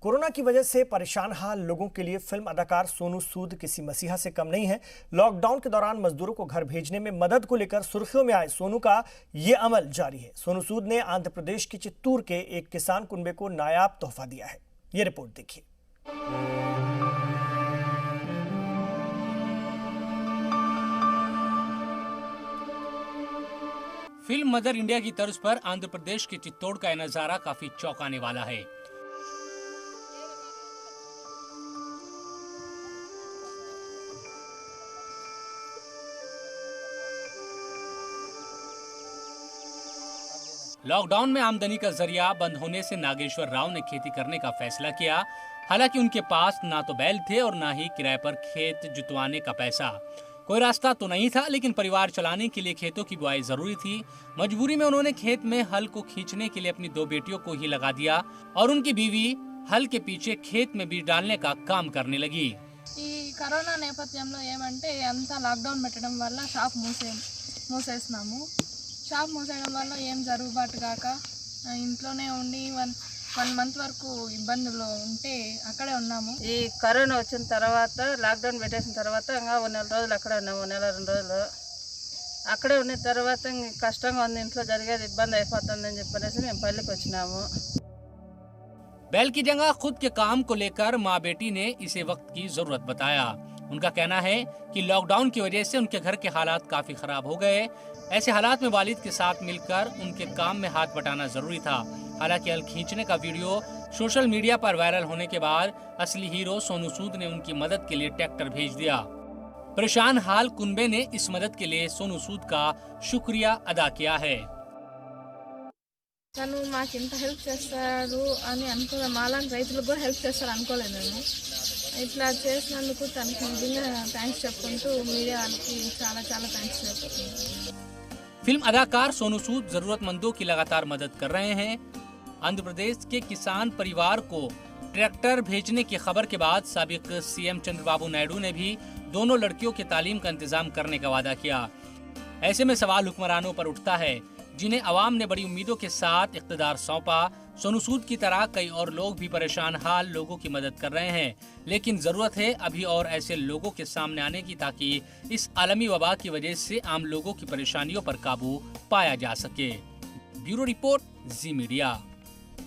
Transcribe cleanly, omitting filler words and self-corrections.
Corona की वजह से परेशान हाल लोगों के लिए फिल्म अदाकार सोनू सूद किसी मसीहा से कम नहीं है। लॉकडाउन के दौरान मजदूरों को घर भेजने में मदद को लेकर सुर्खियों में आए सोनू का ये अमल जारी है। सोनू सूद ने आंध्र प्रदेश के चित्तूर के एक किसान कुनबे को नायाब तोहफा दिया है। ये रिपोर्ट देखिए। फिल्म मदर इंडिया की तर्ज पर आंध्र प्रदेश के चित्तौड़ का यह नजारा काफी चौंकाने वाला है। लॉकडाउन में आमदनी का जरिया बंद होने से नागेश्वर राव ने खेती करने का फैसला किया। हालांकि उनके पास ना तो बैल थे और ना ही किराए पर खेत जुतवाने का पैसा। कोई रास्ता तो नहीं था, लेकिन परिवार चलाने के लिए खेतों की बुआई जरूरी थी। मजबूरी में उन्होंने खेत में हल को खींचने के लिए अपनी 2 बेटियों को ही लगा दिया और उनकी बीवी हल के पीछे खेत में बीज डालने का काम करने लगी। కరోనా నేపథ్యంలో ఏమంటే అంతా లాక్డౌన్ పెట్టడం వల్ల షాప్ మూసేస్తున్నాము। షాప్ మూసేయడం వల్ల ఏం జరుగుబాటు కాక ఇంట్లోనే ఉండి వన్ మంత్ వరకు ఇబ్బందులు ఉంటే అక్కడే ఉన్నాము। ఈ కరోనా వచ్చిన తర్వాత లాక్డౌన్ పెట్టేసిన తర్వాత ఇంకా 1 నెల రోజులు అక్కడే ఉన్నాము। 1 నెల 2 రోజులు అక్కడే ఉన్న తర్వాత కష్టంగా ఉంది, ఇంట్లో జరిగేది ఇబ్బంది అయిపోతుందని చెప్పనేసి మేము పల్లెకి వచ్చినాము। बैल की जगह खुद के काम को लेकर माँ बेटी ने इसे वक्त की जरूरत बताया। उनका कहना है कि लॉकडाउन की वजह से उनके घर के हालात काफी खराब हो गए। ऐसे हालात में वालिद के साथ मिलकर उनके काम में हाथ बटाना जरूरी था। हालांकि हल खींचने का वीडियो सोशल मीडिया पर वायरल होने के बाद असली हीरो सोनू सूद ने उनकी मदद के लिए ट्रैक्टर भेज दिया। परेशान हाल कुनबे ने इस मदद के लिए सोनू सूद का शुक्रिया अदा किया है। తను మాకు ఇంత హెల్ప్ చేస్తాడు అని అనుకోలేదు, మాలాంటి రైతులకు కూడా హెల్ప్ చేస్తాడు అనుకోలేదు నేను। ఇట్లా చేసినందుకు తనకి నిజంగా థ్యాంక్స్ చెప్పుకుంటూ మీడియా వాళ్ళకి చాలా చాలా థ్యాంక్స్ చెప్పుకుంటున్నాను। फिल्म अदाकार सोनू सूद जरूरतमंदों की लगातार मदद कर रहे हैं। आंध्र प्रदेश के किसान परिवार को ट्रैक्टर भेजने की खबर के बाद साबिक सीएम चंद्रबाबू नायडू ने भी दोनों लड़कियों के तालीम का इंतजाम करने का वादा किया। ऐसे में सवाल हुक्मरानों पर उठता है जिन्हें अवाम ने बड़ी उम्मीदों के साथ इख्तिदार सौंपा। सोनू सूद की तरह कई और लोग भी परेशान हाल लोगों की मदद कर रहे हैं, लेकिन जरूरत है अभी और ऐसे लोगों के सामने आने की ताकि इस आलमी वबा की वजह से आम लोगों की परेशानियों पर काबू पाया जा सके। ब्यूरो रिपोर्ट, जी मीडिया।